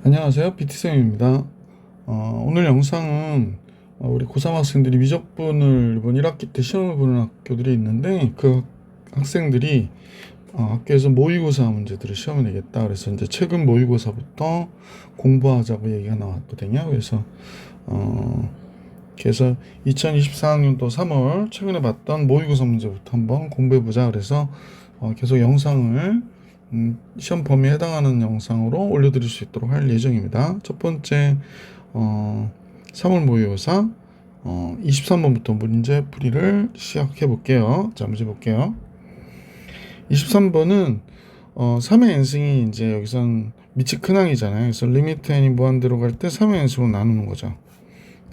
안녕하세요. BT쌤입니다. 오늘 영상은 우리 고3 학생들이 미적분을 이번 1학기 때 시험을 보는 학교들이 있는데 그 학생들이 학교에서 모의고사 문제들을 시험을 내겠다. 그래서 이제 최근 모의고사부터 공부하자고 얘기가 나왔거든요. 그래서 2024학년도 3월 최근에 봤던 모의고사 문제부터 한번 공부해보자. 그래서 계속 영상을 시험 범위에 해당하는 영상으로 올려드릴 수 있도록 할 예정입니다. 첫 번째 3월 모의고사 23번부터 문제 풀이를 시작해 볼게요. 자, 문제 볼게요. 23번은 3의 n승이 이제 여기선 밑이 큰 항이잖아요. 그래서 리미트 n이 무한대로 갈 때 3의 n승으로 나누는 거죠.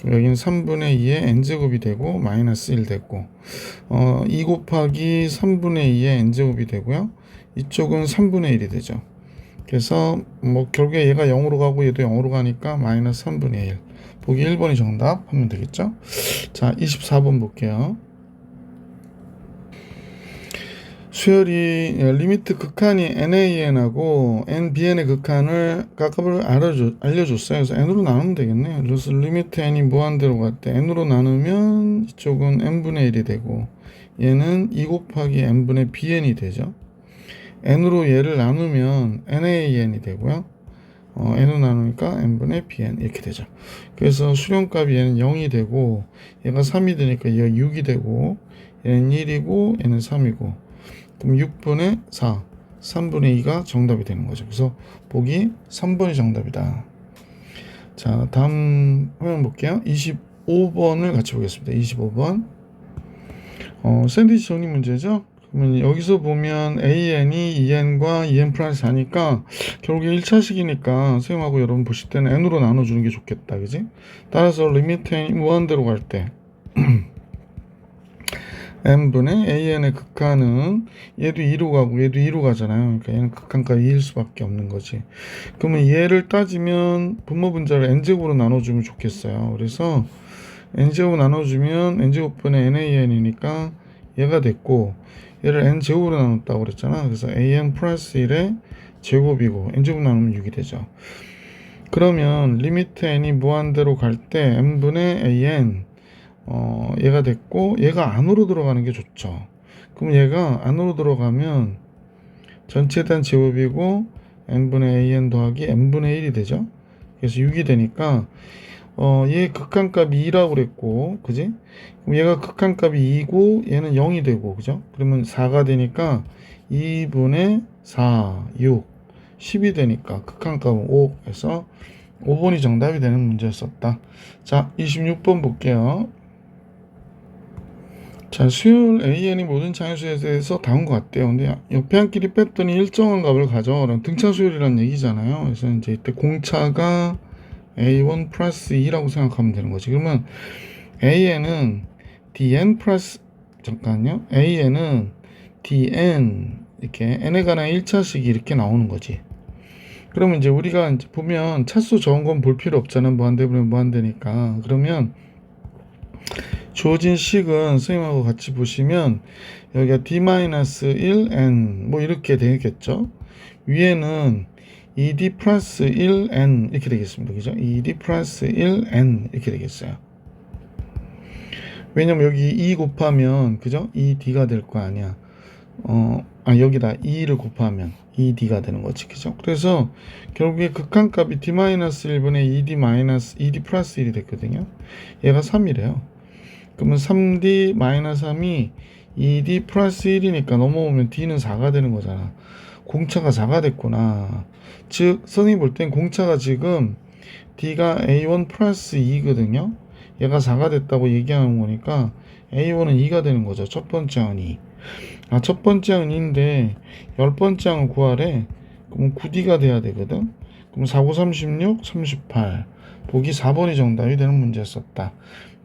여기는 3분의 2의 n제곱이 되고 마이너스 1 되고 2 곱하기 3분의 2의 n제곱이 되고요. 이쪽은 3분의 1이 되죠. 그래서 뭐 결국에 얘가 0으로 가고 얘도 0으로 가니까 마이너스 3분의 1. 보기 1번이 정답 하면 되겠죠. 자, 24번 볼게요. 수열이 리미트 극한이 NaN하고 NBN의 극한을 값을 알려줬어요. 그래서 N으로 나누면 되겠네요. 그래서 리미트 N이 무한대로 갈 때 N으로 나누면 이쪽은 N분의 1이 되고 얘는 2 곱하기 N분의 BN이 되죠. N으로 얘를 나누면 NaN이 되고요. N으로 나누니까 N분의 BN 이렇게 되죠. 그래서 수렴값이 얘는 0이 되고 얘가 3이 되니까 얘가 6이 되고 얘는 1이고 얘는 3이고 그럼 6분의 4, 3분의 2가 정답이 되는 거죠. 그래서 보기 3번이 정답이다. 자, 다음 화면 볼게요. 25번을 같이 보겠습니다. 25번. 샌드위치 정리 문제죠. 그러면 여기서 보면 AN이 EN과 EN 플러스 4니까 결국에 1차식이니까 선생님하고 여러분 보실 때는 N으로 나눠주는 게 좋겠다. 그지? 따라서 리미트 N이 무한대로 갈 때 n분의 an의 극한은 얘도 2로 가고 얘도 2로 가잖아요. 그러니까 얘는 극한값이 2일 수밖에 없는 거지. 그러면 얘를 따지면 분모 분자를 n제곱으로 나눠주면 좋겠어요. 그래서 n제곱 나눠주면 n제곱분의 nan이니까 얘가 됐고 얘를 n제곱으로 나눴다고 그랬잖아. 그래서 an 플러스 1의 제곱이고 n제곱 나누면 6이 되죠. 그러면 리미트 n이 무한대로 갈 때 n분의 an 얘가 됐고 얘가 안으로 들어가는 게 좋죠. 그럼 얘가 안으로 들어가면 전체에 대한 제곱이고 n분의 an 더하기 n분의 1이 되죠. 그래서 6이 되니까 얘 극한값이 2라고 그랬고 그지? 그럼 얘가 극한값이 2고 얘는 0이 되고 그죠? 그러면 4가 되니까 2분의 4, 6, 10이 되니까 극한값은 5 해서 5번이 정답이 되는 문제였었다. 자, 26번 볼게요. 자, 수열 AN이 모든 차함수에 대해서 다운 것 같대요. 근데 옆에 한 끼리 뺐더니 일정한 값을 가져. 등차 수열이라는 얘기잖아요. 그래서 이제 이때 공차가 A1 플러스 2라고 생각하면 되는 거지. 그러면 AN은 DN 플러스, 잠깐요. AN은 DN, 이렇게 N에 관한 1차식이 이렇게 나오는 거지. 그러면 이제 우리가 이제 보면 차수 적은 건 볼 필요 없잖아. 무한대분의 무한대니까. 그러면 주어진 식은 선생님하고 같이 보시면 여기가 d-1n 뭐 이렇게 되겠죠. 위에는 ed 플러스 1n 이렇게 되겠습니다. 그죠? ed 플러스 1n 이렇게 되겠어요. 왜냐면 여기 2 곱하면 그죠? ed가 될 거 아니야. 여기다 2를 곱하면 ed가 되는 거지. 그죠? 그래서 결국에 극한값이 d-1분의 ed 플러스 1이 됐거든요. 얘가 3이래요. 그러면 3D-3이 2D 플러스 1이니까 넘어오면 D는 4가 되는 거잖아. 공차가 4가 됐구나. 즉 선생님이 볼 땐 공차가 지금 D가 A1 플러스 2거든요. 얘가 4가 됐다고 얘기하는 거니까 A1은 2가 되는 거죠. 첫 번째 항은 2. 첫 번째 항은 2인데 10번째 항을 구하래. 그럼 9D가 돼야 되거든. 그럼 4, 9, 36, 38. 보기 4번이 정답이 되는 문제였었다.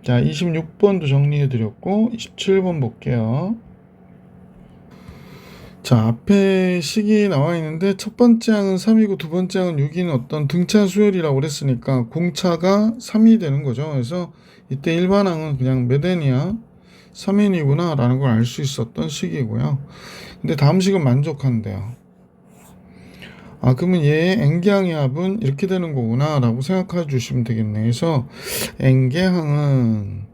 자, 26번도 정리해드렸고 27번 볼게요. 자, 앞에 식이 나와 있는데 첫 번째 항은 3이고 두 번째 항은 6인 어떤 등차 수열이라고 그랬으니까 공차가 3이 되는 거죠. 그래서 이때 일반 항은 그냥 몇 n이야? 3n이구나 라는 걸 알 수 있었던 식이고요. 근데 다음 식은 만족한대요. 그러면 얘의 n개항의 합은 이렇게 되는 거구나 라고 생각해 주시면 되겠네. 그래서 n개항은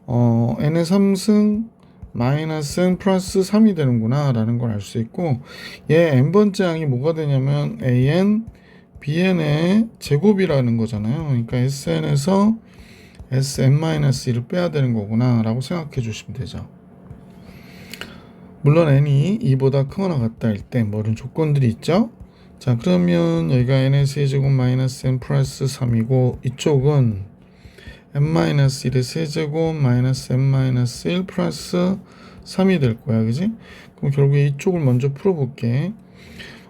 n의 3승 마이너스 n 플러스 3이 되는구나 라는 걸 알 수 있고, 얘 n번째 항이 뭐가 되냐면 an bn의 제곱이라는 거잖아요. 그러니까 sn에서 sn-1을 빼야 되는 거구나 라고 생각해 주시면 되죠. 물론 n이 2보다 크거나 같다 할 때 뭐 이런 조건들이 있죠. 자, 그러면 여기가 n의 세제곱 마이너스 n 플러스 3이고 이쪽은 n-1의 세제곱 마이너스 n-1 플러스 3이 될 거야. 그지? 그럼 결국에 이쪽을 먼저 풀어볼게.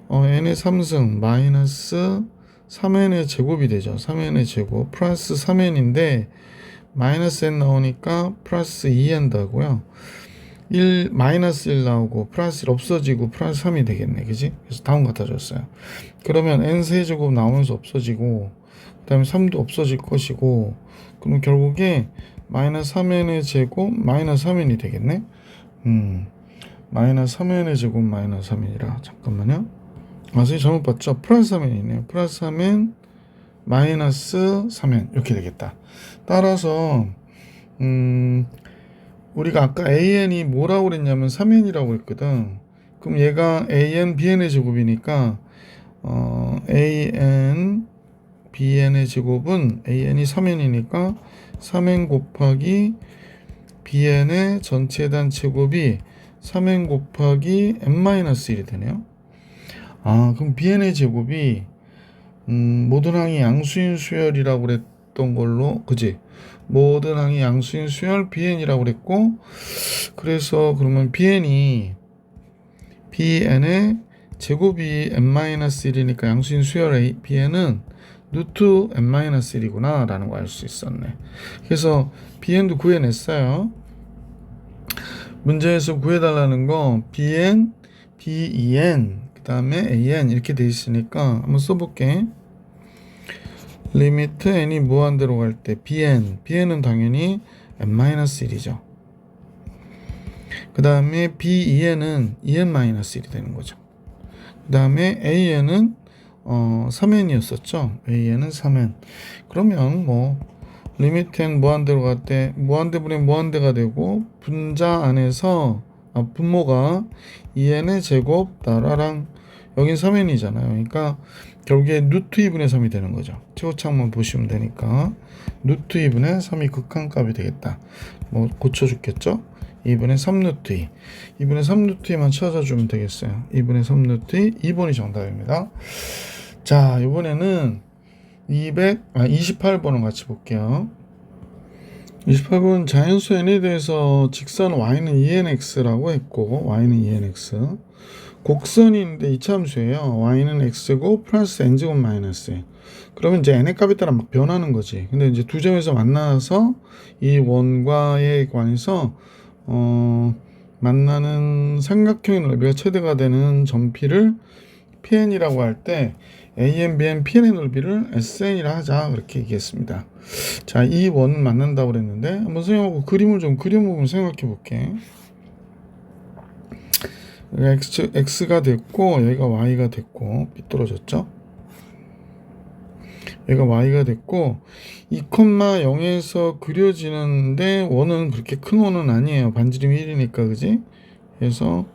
n의 3승 마이너스 3n의 제곱이 되죠. 3n의 제곱 플러스 3n인데 마이너스 n 나오니까 플러스 2n 다고요. 1 마이너스 1 나오고 플러스 1 없어지고 플러스 3이 되겠네. 그지? 그래서 다음 같아졌어요. 그러면 n 세제곱 나오면서 없어지고 그 다음에 3도 없어질 것이고, 그럼 결국에 마이너스 3n의 제곱 마이너스 3n이 되겠네. 마이너스 3n의 제곱 마이너스 3n이라 잠깐만요. 선생님 잘못 봤죠? 플러스 3n이네요. 플러스 3n 마이너스 3n 이렇게 되겠다. 따라서 우리가 아까 an이 뭐라고 그랬냐면 3n이라고 그랬거든. 그럼 얘가 an bn의 제곱이니까 an bn의 제곱은 an이 3n이니까 3n 곱하기 bn의 전체 단 제곱이 3n 곱하기 n-1이 되네요. 그럼 bn의 제곱이 모든 항이 양수인 수열이라고 그랬던 걸로, 그지? 모든 항이 양수인 수열 bn이라고 그랬고, 그래서 그러면 bn의 제곱이 n-1이니까 양수인 수열 bn은 루트 n-1이구나 라는 거 알 수 있었네. 그래서 bn도 구해냈어요. 문제에서 구해달라는 거 bn, ben, 그 다음에 an 이렇게 돼 있으니까 한번 써볼게. 리미트 n이 무한대로 갈 때 bn은 당연히 n-1이죠. 그 다음에 ben은 en-1이 되는 거죠. 그 다음에 an은 3n이었었죠. an은 3n. 그러면 뭐 리미트 n 무한대로 갈 때 무한대분의 무한대가 되고, 분자 안에서 분모가 2n의 제곱 따라랑 여긴 3n이잖아요. 그러니까 결국에 루트 2분의 3이 되는 거죠. 최고창만 보시면 되니까 루트 2분의 3이 극한값이 되겠다. 뭐 고쳐줬겠죠? 2분의 3루트 2. 2분의 3루트 2만 찾아주면 되겠어요. 2분의 3루트 2. 2번이 정답입니다. 자, 이번에는 28번을 같이 볼게요. 28번 자연수 n에 대해서 직선 y는 2nx라고 했고, y는 2nx. 곡선인데 이차함수예요. y는 x제곱 플러스 n제곱 마이너스. 그러면 이제 n의 값에 따라 막 변하는 거지. 근데 이제 두 점에서 만나서 이 원과에 관해서 만나는 삼각형의 넓이가 최대가 되는 점피를 PN이라고 할 때 AN, BN, PN의 넓이를 SN이라 하자 그렇게 얘기했습니다. 자, 이 원을 만난다고 그랬는데 한번 선생님하고 그림을 좀 그려보면 생각해 볼게. 여기가 X가 됐고 여기가 Y가 됐고 삐뚤어졌죠? 여기가 Y가 됐고 2,0에서 그려지는데 원은 그렇게 큰 원은 아니에요. 반지름이 1이니까 그지? 그래서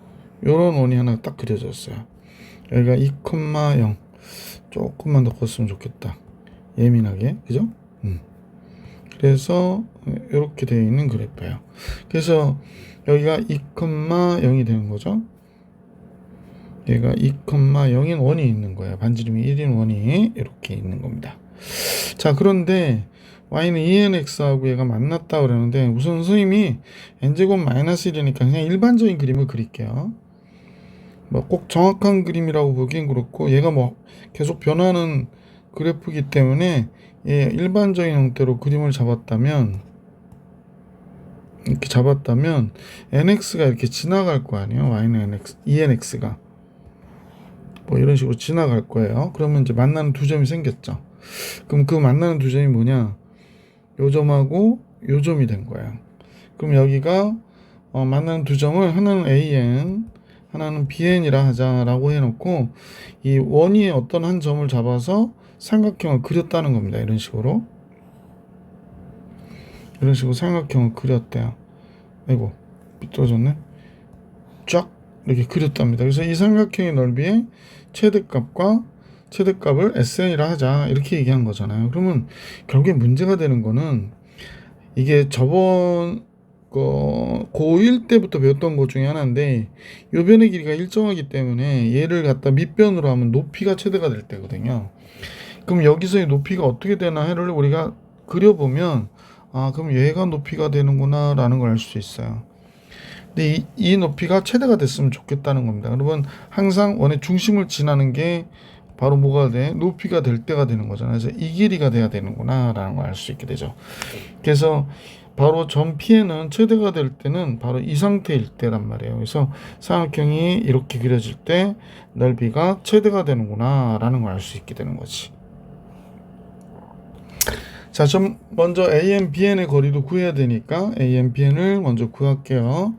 요런 원이 하나 딱 그려졌어요. 여기가 2,0 조금만 더 컸으면 좋겠다. 예민하게 그죠? 그래서 이렇게 되어 있는 그래프예요. 그래서 여기가 2,0이 되는 거죠. 얘가 2,0인 원이 있는 거예요. 반지름이 1인 원이 이렇게 있는 겁니다. 자, 그런데 y는 2nx하고 얘가 만났다 그러는데 우선 선생님이 n제곱 마이너스 1이니까 그냥 일반적인 그림을 그릴게요. 뭐 꼭 정확한 그림이라고 보기엔 그렇고 얘가 뭐 계속 변하는 그래프이기 때문에 일반적인 형태로 그림을 잡았다면 nx가 이렇게 지나갈 거 아니에요. y는 2nx가 뭐 이런 식으로 지나갈 거예요. 그러면 이제 만나는 두 점이 생겼죠. 그럼 그 만나는 두 점이 뭐냐? 요 점하고 요 점이 된 거예요. 그럼 여기가 만나는 두 점을 하나는 an, 하나는 bn이라 하자라고 해놓고 이 원위의 어떤 한 점을 잡아서 삼각형을 그렸다는 겁니다. 이런 식으로 삼각형을 그렸대요. 아이고 삐뚤어졌네. 쫙 이렇게 그렸답니다. 그래서 이 삼각형의 넓이의 최대값을 SN이라 하자 이렇게 얘기한 거잖아요. 그러면 결국에 문제가 되는 거는 이게 저번 고1 때부터 배웠던 것 중에 하나인데 요 변의 길이가 일정하기 때문에 얘를 갖다 밑변으로 하면 높이가 최대가 될 때거든요. 그럼 여기서의 높이가 어떻게 되나를 우리가 그려보면 그럼 얘가 높이가 되는구나 라는 걸 알 수 있어요. 근데 이 높이가 최대가 됐으면 좋겠다는 겁니다. 여러분 항상 원의 중심을 지나는 게 바로 뭐가 돼? 높이가 될 때가 되는 거잖아요. 그래서 이 길이가 돼야 되는구나 라는 걸 알 수 있게 되죠. 그래서 바로 점 P에는 최대가 될 때는 바로 이 상태일 때란 말이에요. 그래서 삼각형이 이렇게 그려질 때 넓이가 최대가 되는구나 라는 걸 알 수 있게 되는 거지. 자, 좀 먼저 AN, BN의 거리도 구해야 되니까 AN, BN을 먼저 구할게요.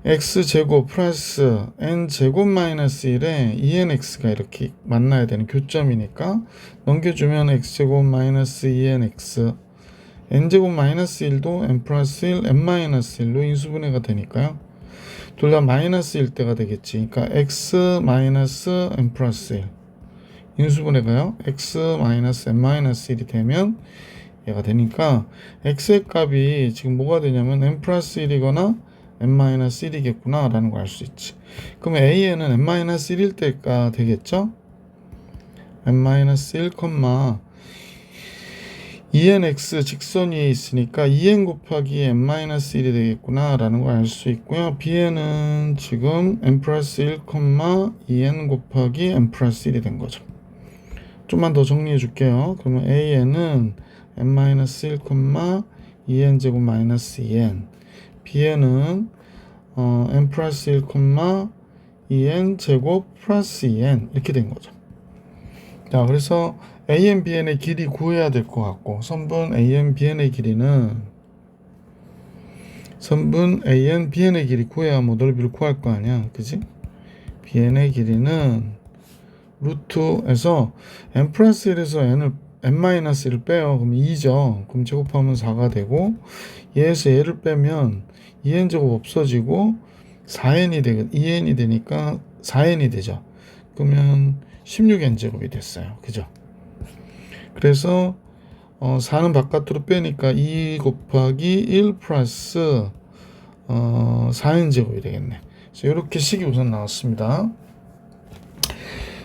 x제곱 플러스 n제곱 마이너스 1에 2nx가 이렇게 만나야 되는 교점이니까 넘겨주면 x제곱 마이너스 2nx n제곱 마이너스 1도 n 플러스 1, n 마이너스 1로 인수분해가 되니까요. 둘 다 마이너스 1 때가 되겠지. 그러니까 x 마이너스 n 플러스 1 인수분해가요. x 마이너스 n 마이너스 1이 되면 얘가 되니까 x의 값이 지금 뭐가 되냐면 n 플러스 1이거나 n-1이겠구나 라는 걸 알 수 있지. 그럼 a에는 n-1일 때가 되겠죠? n-1, 2nx 직선 위에 있으니까 2n 곱하기 n-1이 되겠구나 라는 걸 알 수 있고요. b에는 지금 n 플러스 1, 2n 곱하기 n 플러스 1이 된 거죠. 좀만 더 정리해 줄게요. 그러면 a에는 n-1, 2n 제곱 마이너스 2n b에는 n 플러스 1, 2n 제곱 플러스 2n 이렇게 된 거죠. 자, 그래서 AN, BN의 길이 구해야 될 것 같고 선분 AN, BN의 길이는 선분 AN, BN의 길이 구해야 뭐 넓이를 구할 거 아니야, 그지? BN의 길이는 루트에서 n 플러스 1에서 n-1을 빼요. 그럼 2죠. 그럼 제곱하면 4가 되고 얘에서 얘를 빼면 2n 제곱 없어지고 4n이 되겠 2n이 되니까 4n이 되죠. 그러면 16n 제곱이 됐어요. 그죠? 그래서 4는 바깥으로 빼니까 2 곱하기 1 플러스 4n 제곱이 되겠네. 그래서 이렇게 식이 우선 나왔습니다.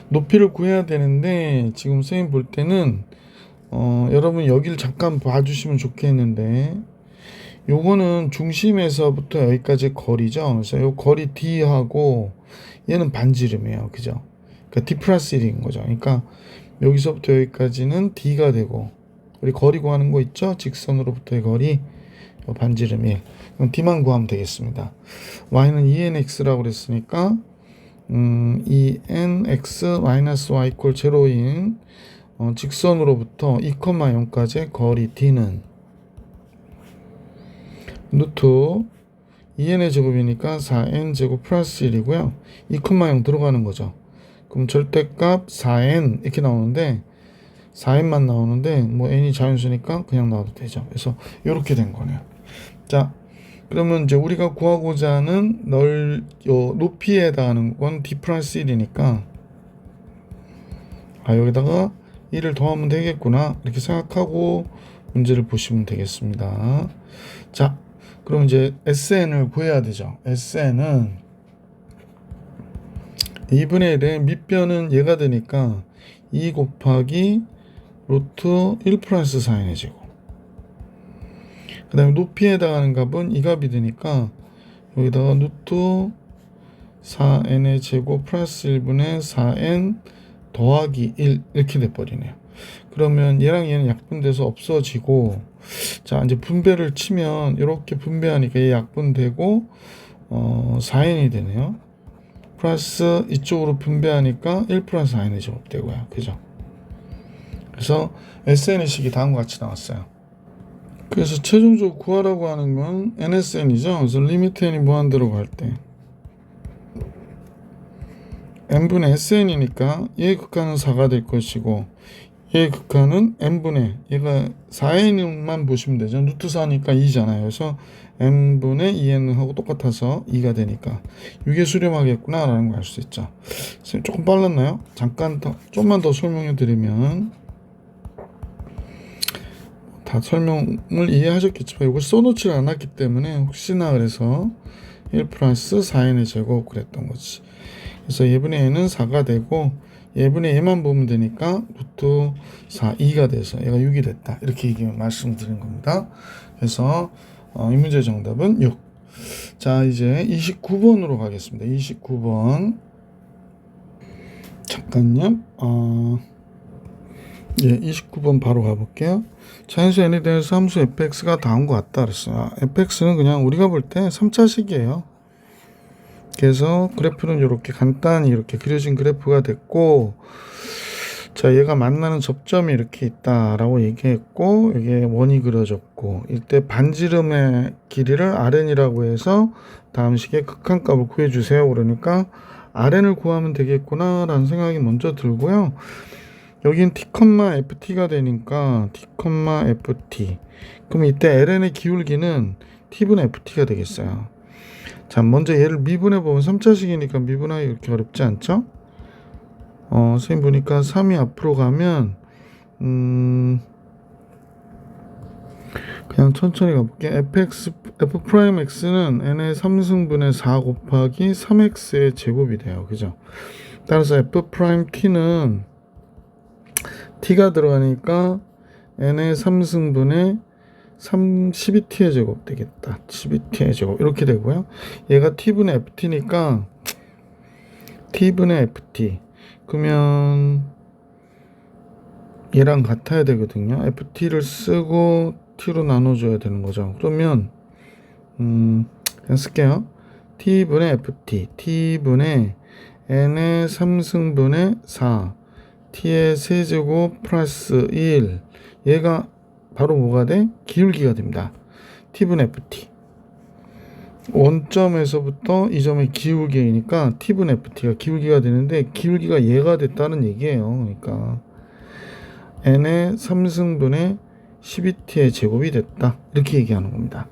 높이를 구해야 되는데 지금 선생님 볼 때는 여러분 여기를 잠깐 봐주시면 좋겠는데 요거는 중심에서부터 여기까지 거리죠. 그래서 요 거리 D하고 얘는 반지름이에요. 그죠? 그러니까 D 플러스 1인 거죠. 그러니까 여기서부터 여기까지는 D가 되고 우리 거리 구하는 거 있죠? 직선으로부터의 거리 반지름 1. 그럼 D만 구하면 되겠습니다. Y는 2nx라고 그랬으니까 2nx 마이너스 y 이퀄 0인 직선으로부터 2,0까지의 거리 D는 루트 2n의 제곱이니까 4n 제곱 플러스 1이고요. 2,0 들어가는 거죠. 그럼 절대값 4n 이렇게 나오는데 4n만 나오는데 뭐 n이 자연수니까 그냥 나와도 되죠. 그래서 이렇게 된 거네요. 자, 그러면 이제 우리가 구하고자 하는 높이에 해당하는 건 d 플러스 1이니까 여기다가 1을 더하면 되겠구나 이렇게 생각하고 문제를 보시면 되겠습니다. 자, 그럼 이제 SN을 구해야 되죠. SN은 2분의 1의 밑변은 얘가 되니까 2 곱하기 루트 1 플러스 4n의 제곱. 그 다음에 높이에 해당하는 값은 이 값이 되니까 여기다가 루트 4n의 제곱 플러스 1분의 4n 더하기 1 이렇게 돼버리네요. 그러면 얘랑 얘는 약분돼서 없어지고 자 이제 분배를 치면 이렇게 분배하니까 얘 약분되고 4n이 되네요. 플러스 이쪽으로 분배하니까 1 플러스 4n의 제곱 되고요. 그죠? 그래서 SN의 식이 다음과 같이 나왔어요. 그래서 최종적으로 구하라고 하는 건 NSN이죠. 그래서 리미트 n이 무한대로 갈 때 n분의 sn이니까 얘의 극한은 4가 될 것이고 얘의 극한은 n분의 얘가 4n만 보시면 되죠. 루트 4니까 2잖아요. 그래서 n분의 2n하고 똑같아서 2가 되니까 이게 수렴하겠구나 라는 걸 알 수 있죠. 조금 빨랐나요? 잠깐 더 좀만 더 설명해 드리면 다 설명을 이해하셨겠지만 이걸 써놓지 않았기 때문에 혹시나 그래서 1 플러스 4n의 제곱 그랬던 거지. 그래서 예분의 n은 4가 되고 예분의 얘만 보면 되니까 루트 4, 2가 돼서 얘가 6이 됐다. 이렇게 말씀드린 겁니다. 그래서 이 문제 정답은 6. 자, 이제 29번으로 가겠습니다. 29번. 잠깐요. 29번 바로 가볼게요. 자연수 n에 대해서 함수 fx가 다음과 같다 그랬어요. fx는 그냥 우리가 볼 때 3차식이에요. 그래서 그래프는 이렇게 간단히 이렇게 그려진 그래프가 됐고, 자, 얘가 만나는 접점이 이렇게 있다라고 얘기했고, 이게 원이 그려졌고, 이때 반지름의 길이를 RN이라고 해서 다음 식의 극한값을 구해주세요. 그러니까 RN을 구하면 되겠구나 라는 생각이 먼저 들고요. 여긴 t, ft가 되니까 t, ft. 그럼 이때 ln의 기울기는 t분의 ft가 되겠어요. 자, 먼저 얘를 미분해 보면 3차식이니까 미분하기 이렇게 어렵지 않죠? 선생님 보니까 3이 앞으로 가면 그냥 천천히 가볼게. f'x는 n의 3승분의 4 곱하기 3x의 제곱이 돼요. 그죠? 따라서 f't는 t가 들어가니까 n의 3승분의 12t의 제곱 되겠다. 12t의 제곱 이렇게 되고요. 얘가 t분의 ft니까 t분의 ft 그러면 얘랑 같아야 되거든요. ft를 쓰고 t로 나눠줘야 되는 거죠. 그러면 그냥 쓸게요. t분의 ft t분의 n의 3승분의 4 t의 세제곱 플러스 1 얘가 바로 뭐가 돼? 기울기가 됩니다. t분의 ft 원점에서부터 이 점의 기울기니까 t분의 ft가 기울기가 되는데 기울기가 얘가 됐다는 얘기예요. 그러니까 n의 3승분의 12t의 제곱이 됐다. 이렇게 얘기하는 겁니다.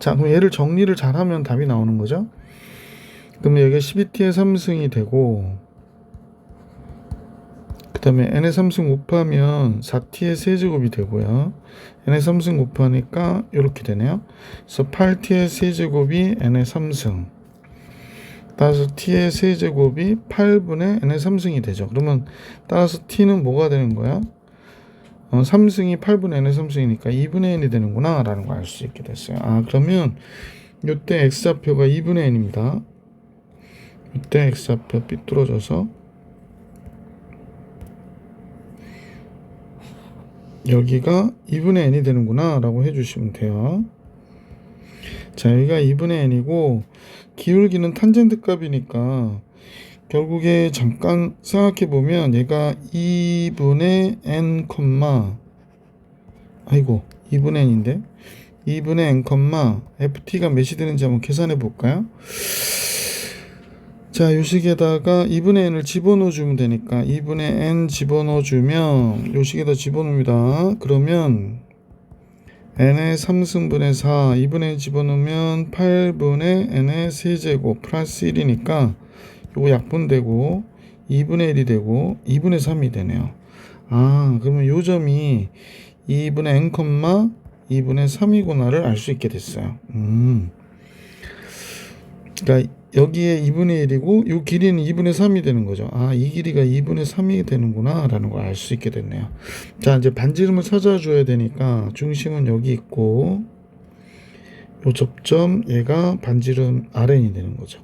자, 그럼 얘를 정리를 잘하면 답이 나오는 거죠. 그럼 여기가 12t의 3승이 되고 그 다음에 n의 3승 곱하면 4t의 세제곱이 되고요. n의 3승 곱하니까 이렇게 되네요. 그래서 8t의 세제곱이 n의 3승 따라서 t의 세제곱이 8분의 n의 3승이 되죠. 그러면 따라서 t는 뭐가 되는 거야? 3승이 8분의 n의 3승이니까 2분의 n이 되는구나 라는 걸 알 수 있게 됐어요. 그러면 이때 x좌표가 2분의 n입니다. 이때 x좌표 삐뚤어져서 여기가 2분의 n이 되는구나 라고 해주시면 돼요. 자, 여기가 2분의 n이고 기울기는 탄젠트 값이니까 결국에 잠깐 생각해 보면 얘가 2분의 n, 2분의 n인데 2분의 n, ft가 몇이 되는지 한번 계산해 볼까요? 자, 요 식에다가 2분의 n을 집어넣어 주면 되니까 2분의 n 집어넣어 주면 요 식에다 집어넣습니다. 그러면 n의 3승분의 4 2분의 n 집어넣으면 8분의 n의 세제곱 플러스 1이니까 요거 약분되고 2분의 1이 되고 2분의 3이 되네요. 그러면 요 점이 2분의 n, 2분의 3이구나를 알 수 있게 됐어요. 그러니까 여기에 2분의 1이고 이 길이는 2분의 3이 되는 거죠. 이 길이가 2분의 3이 되는구나 라는 걸 알 수 있게 됐네요. 자, 이제 반지름을 찾아줘야 되니까 중심은 여기 있고 이 접점 얘가 반지름 RN이 되는 거죠.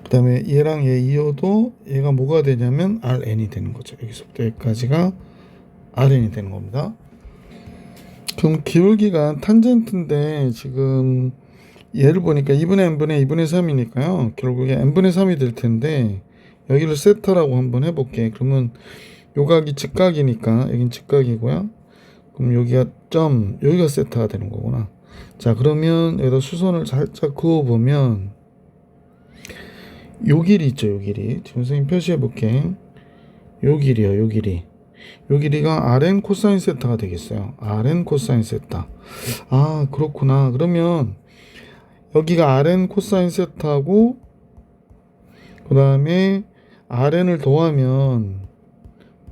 그 다음에 얘랑 얘 이어도 얘가 뭐가 되냐면 RN이 되는 거죠. 여기서부터 여기까지가 RN이 되는 겁니다. 그럼 기울기가 탄젠트인데 지금 얘를 보니까 2분의 n분의 2분의 3이니까요. 결국에 n분의 3이 될 텐데 여기를 세타라고 한번 해볼게. 그러면 요 각이 직각이니까 여긴 직각이고요. 그럼 여기가 여기가 세타가 되는 거구나. 자, 그러면 여기다 수선을 살짝 그어보면 요 길이 있죠, 요 길이. 지금 선생님 표시해 볼게. 요 길이요, 요 길이. 요 길이가 Rn 코사인 세타가 되겠어요. Rn 코사인 세타. 아, 그렇구나. 그러면 여기가 Rn 코사인 세타고 그 다음에 Rn을 더하면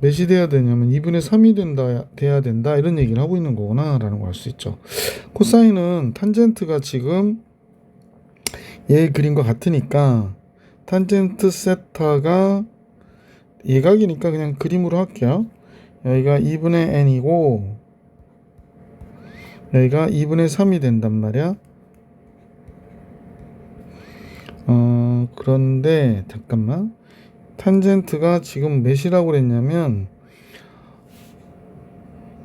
몇이 돼야 되냐면 2분의 3이 돼야 된다. 이런 얘기를 하고 있는 거구나 라는 걸 알 수 있죠. 코사인은 탄젠트가 지금 얘 그림과 같으니까 탄젠트 세타가 예각이니까 그냥 그림으로 할게요. 여기가 2분의 n이고 여기가 2분의 3이 된단 말이야. 그런데 잠깐만, 탄젠트가 지금 몇이라고 그랬냐면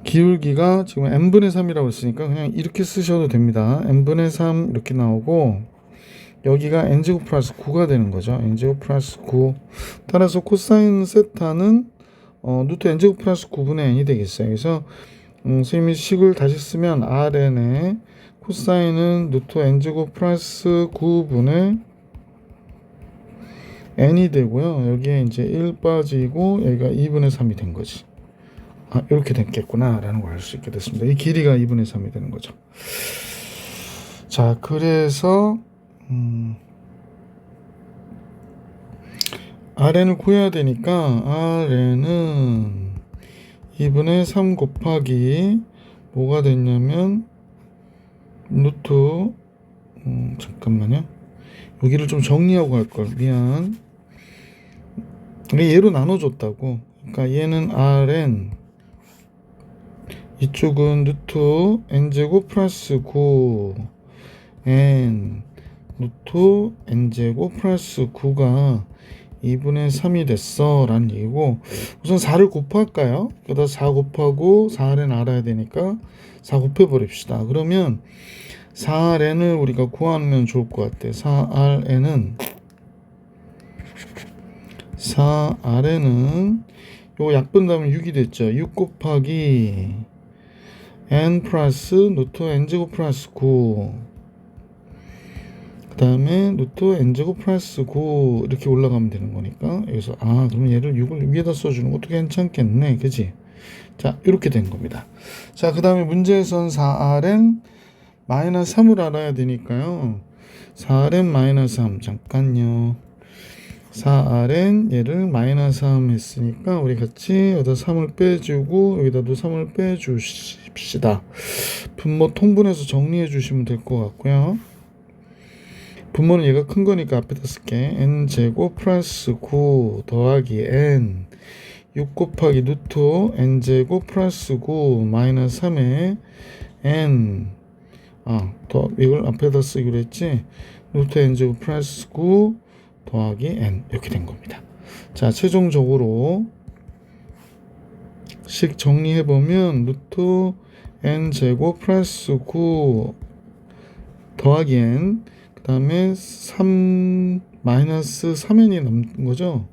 기울기가 지금 n분의 3이라고 했으니까 그냥 이렇게 쓰셔도 됩니다. n분의 3 이렇게 나오고 여기가 n제곱 플러스 9가 되는 거죠. n제곱 플러스 9. 따라서 코사인 세타는 루트 n제곱 플러스 9분의 n이 되겠어요. 그래서 선생님이 식을 다시 쓰면 Rn의 코사인은 루트 n제곱 플러스 9분의 n이 되고요. 여기에 이제 1 빠지고 여기가 2분의 3이 된 거지. 아, 이렇게 됐겠구나 라는 걸 알 수 있게 됐습니다. 이 길이가 2분의 3이 되는 거죠. 자, 그래서 Rn을 구해야 되니까 Rn은 2분의 3 곱하기 뭐가 됐냐면 루트 잠깐만요. 여기를 좀 정리하고 갈걸. 미안. 얘로 나눠줬다고. 그러니까 얘는 Rn, 이쪽은 루트 n제곱 플러스 9 n 루트 n제곱 플러스 9가 2분의 3이 됐어 라는 얘기고, 우선 4를 곱할까요? 그러다 4 곱하고 4rn 알아야 되니까 4 곱해 버립시다. 그러면 4rn을 우리가 구하면 좋을 것 같아. 4rn은 요거 약분하면 6이 됐죠. 6 곱하기 n 플러스 루트 n제곱 플러스 9, 그 다음에 루트 n제곱 플러스 9 이렇게 올라가면 되는 거니까 여기서 그러면 얘를 6을 위에다 써주는 것도 괜찮겠네, 그지? 자, 이렇게 된 겁니다. 자, 그 다음에 문제에선 4rn 마이너스 3을 알아야 되니까요. 4rn 마이너스 3 잠깐요. 4rn 얘를 마이너스 3 했으니까 우리 같이 여기다 3을 빼주고 여기다도 3을 빼주십시다. 분모 통분해서 정리해 주시면 될 것 같고요. 분모는 얘가 큰 거니까 앞에다 쓸게. n제곱 플러스 9 더하기 n 6 곱하기 루트 n제곱 플러스 9 마이너스 3에 n 이걸 앞에다 쓰기로 했지. 루트 n제곱 플러스 9 더하기 n 이렇게 된 겁니다. 자, 최종적으로 식 정리해보면 루트 n제곱 플러스 9 더하기 n 그 다음에 3 마이너스 3n이 남는 거죠.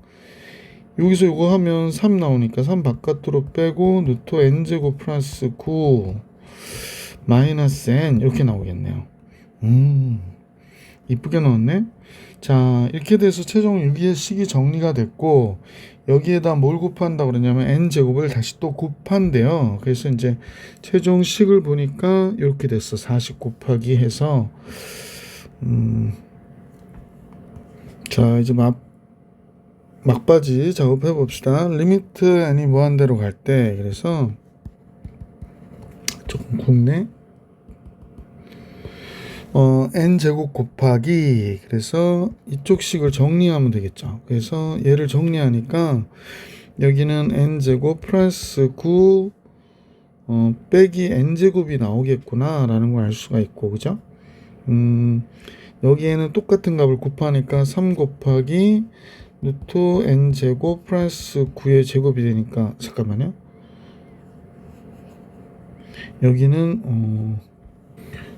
여기서 이거 하면 3 나오니까 3 바깥으로 빼고 루트 n제곱 플러스 9 마이너스 n 이렇게 나오겠네요. 이쁘게 나왔네. 자, 이렇게 돼서 최종 6의 식이 정리가 됐고, 여기에다 뭘 곱한다고 그러냐면 n제곱을 다시 또 곱한대요. 그래서 이제 최종 식을 보니까 이렇게 됐어. 40 곱하기 해서 자, 이제 막바지 작업해 봅시다. 리미트 n이 무한대로 갈 때, 그래서 조금 굵네. n제곱 곱하기, 그래서 이쪽 식을 정리하면 되겠죠. 그래서 얘를 정리하니까 여기는 n제곱 플러스 9 빼기 n제곱이 나오겠구나 라는 걸 알 수가 있고, 그죠? 여기에는 똑같은 값을 곱하니까 3 곱하기 루트 n제곱 플러스 9의 제곱이 되니까, 잠깐만요. 여기는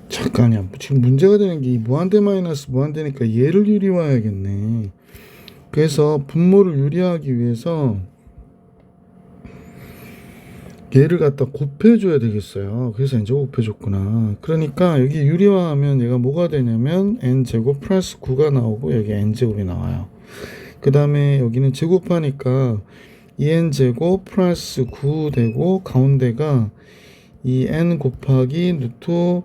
잠깐이야. 지금 문제가 되는 게 무한대 마이너스 무한대니까 얘를 유리화해야겠네. 그래서 분모를 유리하기 위해서 얘를 갖다 곱해줘야 되겠어요. 그래서 n제곱 곱해줬구나. 그러니까 여기 유리화하면 얘가 뭐가 되냐면 n제곱 플러스 9가 나오고 여기 n제곱이 나와요. 그 다음에 여기는 제곱하니까 2n제곱 플러스 9 되고 가운데가 이 n 곱하기 루트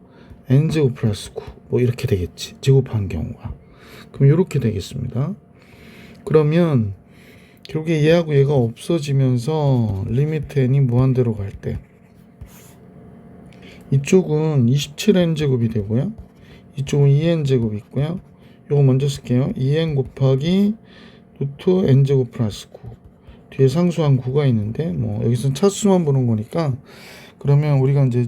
n제곱 플러스 9 뭐 이렇게 되겠지. 제곱한 경우가. 그럼 이렇게 되겠습니다. 그러면 결국에 얘하고 얘가 없어지면서 리미트 n이 무한대로 갈 때 이쪽은 27n제곱이 되고요. 이쪽은 2n제곱이 있고요. 요거 먼저 쓸게요. 2n 곱하기 루트 n제곱 플러스 9 뒤에 상수한 9가 있는데 뭐 여기서 차수만 보는 거니까 그러면 우리가 이제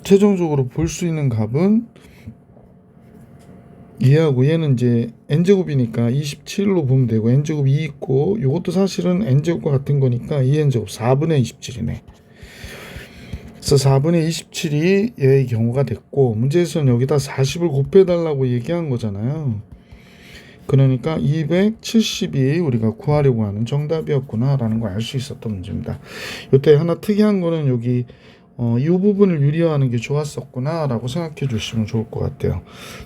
최종적으로 볼 수 있는 값은 얘하고 얘는 이제 n제곱이니까 27로 보면 되고 n제곱 2 있고 요것도 사실은 n제곱과 같은 거니까 2n제곱 4분의 27이네. 그래서 4분의 27이 얘의 경우가 됐고 문제에서는 여기다 40을 곱해달라고 얘기한 거잖아요. 그러니까 272 우리가 구하려고 하는 정답이었구나 라는 걸 알 수 있었던 문제입니다. 이때 하나 특이한 거는 여기 이 부분을 유리화하는 게 좋았었구나 라고 생각해 주시면 좋을 것 같아요.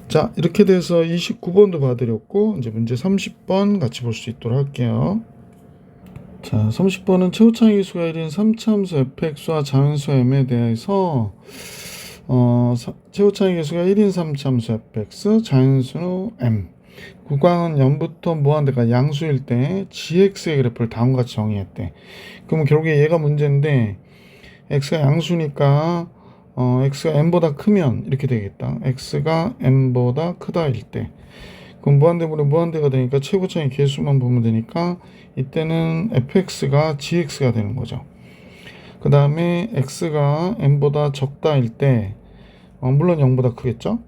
자, 이렇게 돼서 29번도 봐드렸고 이제 문제 30번 같이 볼 수 있도록 할게요. 자, 30번은 최후차의 기수가 1인 3차함수 fx와 자연수 m에 대해서 최후차의 기수가 1인 3차함수 fx, 자연수 m 구간은 0부터 무한대가 양수일 때 gx의 그래프를 다음과 같이 정의했대. 그러면 결국에 얘가 문제인데 x가 양수니까 x가 m보다 크면 이렇게 되겠다. x가 m보다 크다일 때 그럼 무한대분의 무한대가 되니까 최고차의 개수만 보면 되니까 이때는 fx가 gx가 되는 거죠. 그 다음에 x가 m보다 적다일 때 물론 0보다 크겠죠.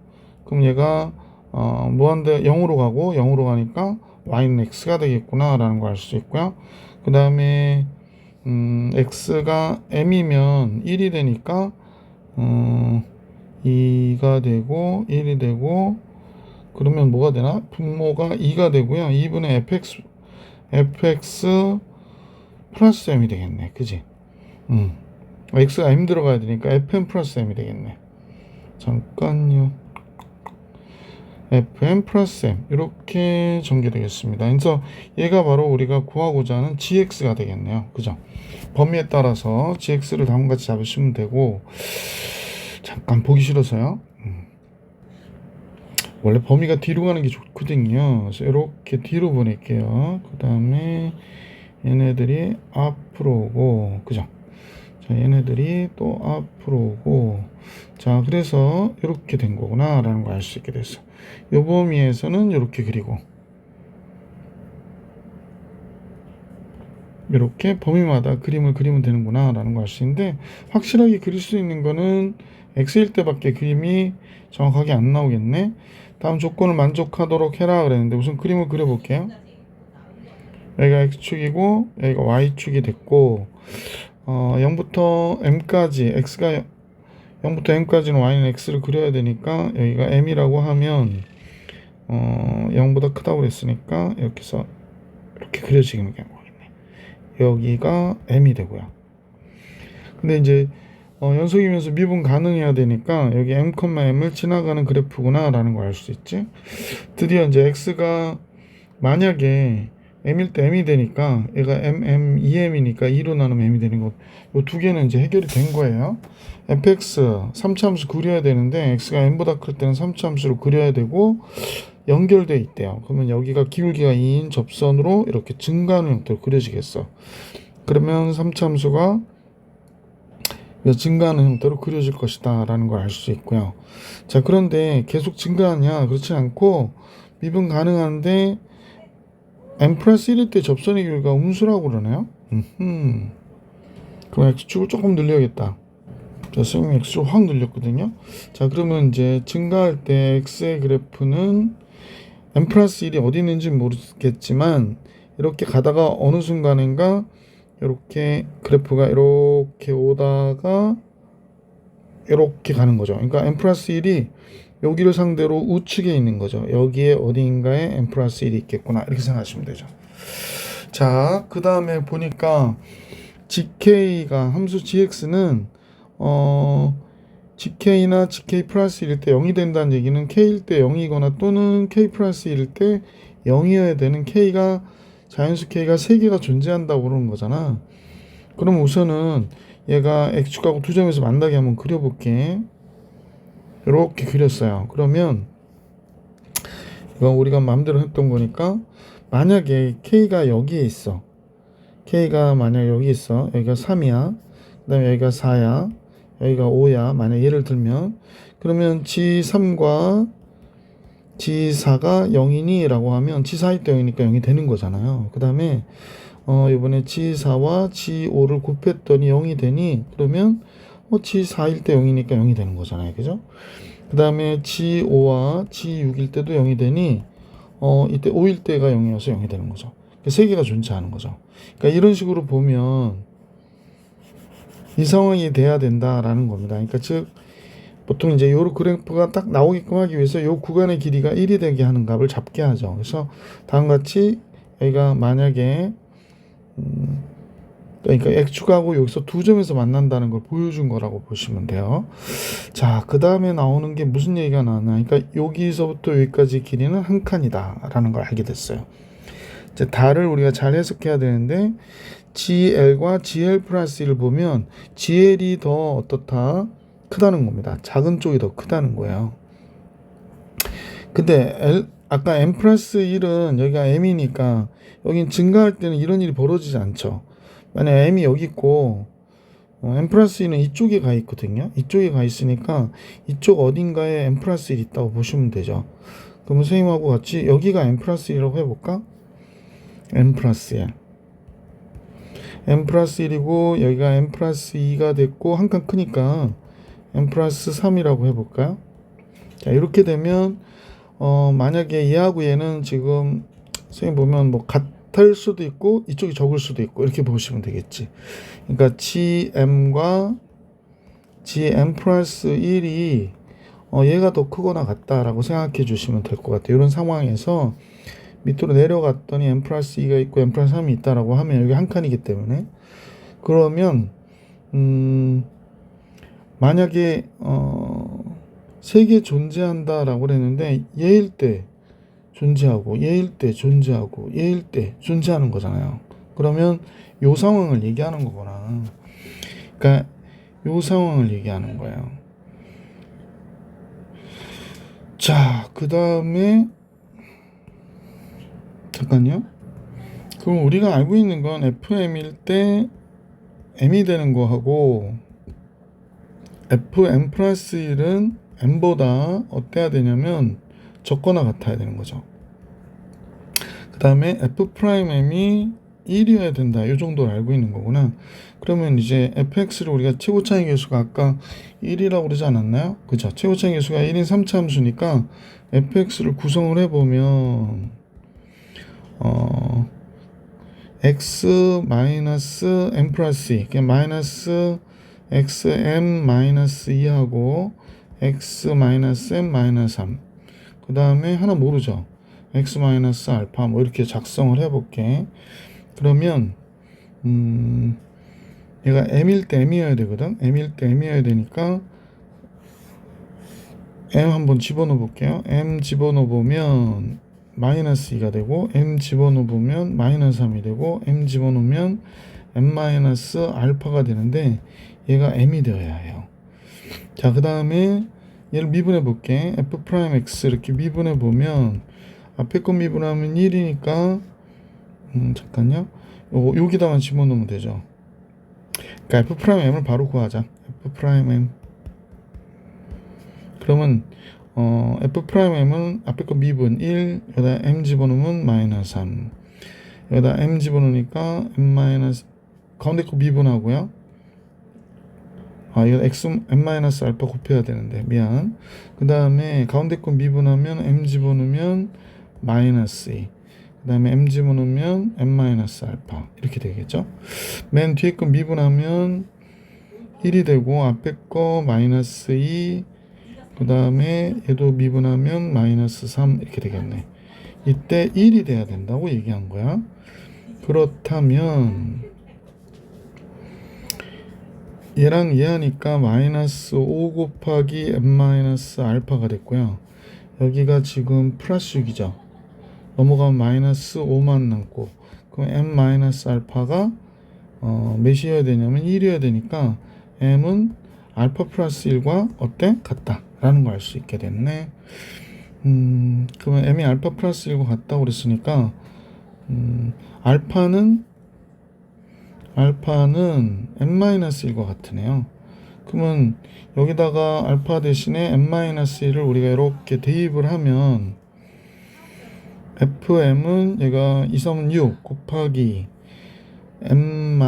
그럼 얘가 무한대 0으로 가고 0으로 가니까 y는 x가 되겠구나 라는 걸 알 수 있고요. 그 다음에 x가 m이면 1이 되니까 2가 되고 1이 되고 그러면 뭐가 되나? 분모가 2가 되고요. 2분의 fx 플러스 m이 되겠네. 그지? x가 m 들어가야 되니까 fm 플러스 m이 되겠네. 잠깐요. fm 플러스 m 이렇게 전개되겠습니다. 그래서 얘가 바로 우리가 구하고자 하는 gx가 되겠네요. 그죠? 범위에 따라서 gx를 다음과 같이 잡으시면 되고 잠깐 보기 싫어서요. 원래 범위가 뒤로 가는 게 좋거든요. 그래서 이렇게 뒤로 보낼게요. 그 다음에 얘네들이 앞으로 오고, 그죠? 자, 얘네들이 또 앞으로 오고, 자, 그래서 이렇게 된 거구나 라는 걸 알 수 있게 됐어. 요 범위에서는 이렇게 그리고 이렇게 범위마다 그림을 그리면 되는구나 라는 걸 알 수 있는데 확실하게 그릴 수 있는 거는 x일 때밖에 그림이 정확하게 안 나오겠네. 다음 조건을 만족하도록 해라 그랬는데 우선 그림을 그려볼게요. 여기가 x축이고 여기가 y축이 됐고 0부터 m까지 x가 0부터 m까지는 y는 x를 그려야 되니까 여기가 m이라고 하면 0보다 크다고 그랬으니까 이렇게 해서 이렇게 그려지는 게 뭐겠네. 여기가 m이 되고요. 근데 이제 연속이면서 미분 가능해야 되니까 여기 m, m을 지나가는 그래프구나 라는 걸 알 수 있지. 드디어 이제 x가 만약에 m일 때 m이 되니까 얘가 m, 2m이니까 2로 나누면 m이 되는 거. 이 두 개는 이제 해결이 된 거예요. fx 3차함수 그려야 되는데 x가 m보다 클 때는 3차함수로 그려야 되고 연결돼 있대요. 그러면 여기가 기울기가 2인 접선으로 이렇게 증가하는 형태로 그려지겠어. 그러면 3차함수가 증가하는 형태로 그려질 것이다 라는 걸 알 수 있고요. 자, 그런데 계속 증가하냐? 그렇지 않고 미분 가능한데 m 플러스 1일 때 접선의 길이가 음수라고 그러네요. 그럼 x축을 조금 늘려야겠다. 자, 선생님 x축을 확 늘렸거든요. 자, 그러면 이제 증가할 때 x의 그래프는 m 플러스 1이 어디 있는지 모르겠지만 이렇게 가다가 어느 순간인가 이렇게 그래프가 이렇게 오다가 이렇게 가는 거죠. 그러니까 m 플러스 1이 여기를 상대로 우측에 있는 거죠. 여기에 어딘가에 m 플러스 1이 있겠구나 이렇게 생각하시면 되죠. 자, 그 다음에 보니까 gk가 함수 gx는 gk나 gk 플러스 1일 때 0이 된다는 얘기는 k일 때 0이거나 또는 k 플러스 1일 때 0이어야 되는 K가 자연수 K가 3개가 존재한다고 그러는 거잖아. 그럼 우선은 얘가 X축하고 두 점에서 만나게 한번 그려볼게. 이렇게 그렸어요. 그러면 이건 우리가 마음대로 했던 거니까 만약에 K가 여기에 있어. K가 만약 여기 있어. 여기가 3이야. 그 다음에 여기가 4야. 여기가 5야. 만약 예를 들면 그러면 G3과 G4가 0이니? 라고 하면 G4일 때 0이니까 0이 되는 거잖아요. 그 다음에 이번에 G4와 G5를 곱했더니 0이 되니? 그러면 G4일 때 0이니까 0이 되는 거잖아요. 그죠? 그 다음에 G5와 G6일 때도 0이 되니 이때 5일 때가 0이어서 0이 되는 거죠. 세 개가 존재하는 거죠. 그러니까 이런 식으로 보면 이 상황이 돼야 된다라는 겁니다. 그러니까 즉 보통 이제 요 그래프가 딱 나오게끔 하기 위해서 요 구간의 길이가 1이 되게 하는 값을 잡게 하죠. 그래서 다음과 같이 여기가 만약에 그러니까 X축하고 여기서 두 점에서 만난다는 걸 보여준 거라고 보시면 돼요. 자, 그 다음에 나오는 게 무슨 얘기가 나왔나? 그러니까 여기서부터 여기까지 길이는 한 칸이다 라는 걸 알게 됐어요. 이제 달을 우리가 잘 해석해야 되는데 GL과 GL 플러스 1을 보면 GL이 더 어떻다? 크다는 겁니다. 작은 쪽이 더 크다는 거예요. 근데 아까 M 플러스 1은 여기가 M이니까 여긴 증가할 때는 이런 일이 벌어지지 않죠. 만약 M이 여기 있고 M 플러스 1은 이쪽에 가 있거든요. 이쪽에 가 있으니까 이쪽 어딘가에 M 플러스 1이 있다고 보시면 되죠. 그럼 선생님하고 같이 여기가 M 플러스 1이라고 해볼까? M 플러스 1 M 플러스 1이고 여기가 M 플러스 2가 됐고 한 칸 크니까 M 플러스 3이라고 해볼까요? 자, 이렇게 되면 만약에 얘하고 얘는 지금 선생님 보면 뭐 같을 수도 있고 이쪽이 적을 수도 있고 이렇게 보시면 되겠지. 그러니까 GM과 GM 플러스 1이 얘가 더 크거나 같다라고 생각해 주시면 될 것 같아요. 이런 상황에서 밑으로 내려갔더니 M 플러스 2가 있고 M 플러스 3이 있다라고 하면 여기 한 칸이기 때문에 그러면 만약에 3개 존재한다라고 그랬는데 얘일 때 존재하고 얘일 때 존재하고 얘일 때 존재하는 거잖아요. 그러면 요 상황을 얘기하는 거구나. 그러니까 요 상황을 얘기하는 거예요. 자, 그 다음에 잠깐요. 그럼 우리가 알고 있는 건 FM일 때 M이 되는 거하고 FM 플러스 1은 M보다 어때야 되냐면 적거나 같아야 되는 거죠. 그 다음에 F 프라임 M이 1이어야 된다. 이 정도를 알고 있는 거구나. 그러면 이제 fx를 우리가 최고차의 계수가 아까 1이라고 그러지 않았나요? 그죠? 최고차의 계수가 1인 3차 함수니까 fx를 구성을 해보면 x 마이너스 m 플러스 2 그냥 마이너스 xm 마이너스 2하고 x 마이너스 m 마이너스 3 그 다음에 하나 모르죠? x 마이너스 알파 뭐 이렇게 작성을 해볼게. 그러면 얘가 m일 때 m이어야 되거든. m일 때 m이어야 되니까 m 한번 집어넣어 볼게요. m 집어넣어 보면 마이너스 2가 되고 m 집어넣어 보면 마이너스 3이 되고 m 집어넣으면 m 마이너스 알파가 되는데 얘가 m이 되어야 해요. 자, 그 다음에 얘를 미분해 볼게. f 프라임 x 이렇게 미분해 보면 앞에 거 미분하면 1이니까 잠깐요. 여기다만 집어넣으면 되죠. 그러니까 f 프라임 m을 바로 구하자. f 프라임 m 그러면 f 프라임 m은 앞에 거 미분 1 여기다 m 집어넣으면 마이너스 3 여기다 m 집어넣으니까 m 마이너스 가운데 거 미분하고요. 이거 x m 마이너스 알파 곱해야 되는데 미안. 그 다음에 가운데 거 미분하면 m 집어넣으면 마이너스 2 그 다음에 m 집어넣으면 m 마이너스 알파 이렇게 되겠죠. 맨 뒤에 거 미분하면 1이 되고 앞에 거 마이너스 2 그 다음에 얘도 미분하면 마이너스 3 이렇게 되겠네. 이때 1이 돼야 된다고 얘기한 거야. 그렇다면 얘랑 얘 하니까 마이너스 5 곱하기 m 마이너스 알파가 됐고요. 여기가 지금 플러스 6이죠. 넘어가면 마이너스 5만 남고, 그럼 m 마이너스 알파가 몇이어야 되냐면 1이어야 되니까 m은 알파 플러스 1과 어때? 같다 라는 걸 알 수 있게 됐네. 그러면 m이 알파 플러스 1과 같다고 그랬으니까 알파는 m-1과 같으네요. 그러면 여기다가 알파 대신에 m-1을 우리가 이렇게 대입을 하면 fm은 얘가 2, 3은 6 곱하기 m-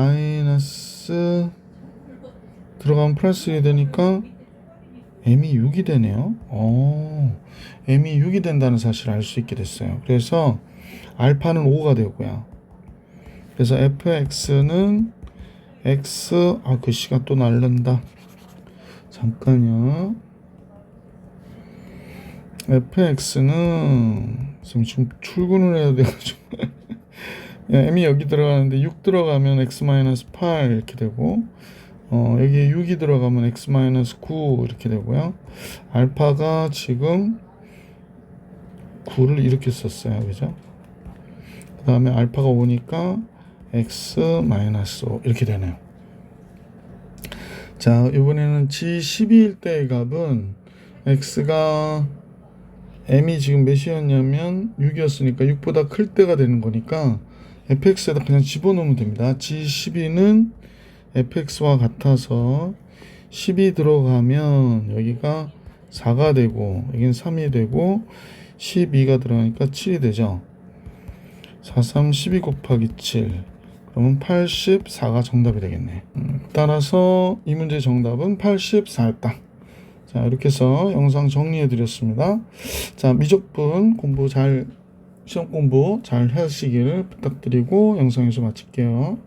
들어가면 플러스 1이 되니까 m이 6이 되네요. m이 6이 된다는 사실을 알 수 있게 됐어요. 그래서 알파는 5가 되고요. 그래서 fx는 x, 글씨가 또 날른다. 잠깐요. fx는 지금 출근을 해야 돼가지고 m이 여기 들어가는데 6 들어가면 x-8 이렇게 되고, 여기에 6이 들어가면 x-9 이렇게 되고요. 알파가 지금 9를 이렇게 썼어요. 그죠? 그 다음에 알파가 5니까 x-5 이렇게 되네요. 자, 이번에는 g12일 때의 값은 x가 m이 지금 몇이었냐면 6이었으니까 6보다 클 때가 되는 거니까 fx에다 그냥 집어넣으면 됩니다. g12는 fx와 같아서 10이 들어가면 여기가 4가 되고 여기는 3이 되고 12가 들어가니까 7이 되죠. 4, 3, 12 곱하기 7 그러면 84가 정답이 되겠네. 따라서 이 문제의 정답은 84였다. 자, 이렇게 해서 영상 정리해 드렸습니다. 자, 미적분 공부 시험 공부 잘 하시길 부탁드리고 영상 여기서 마칠게요.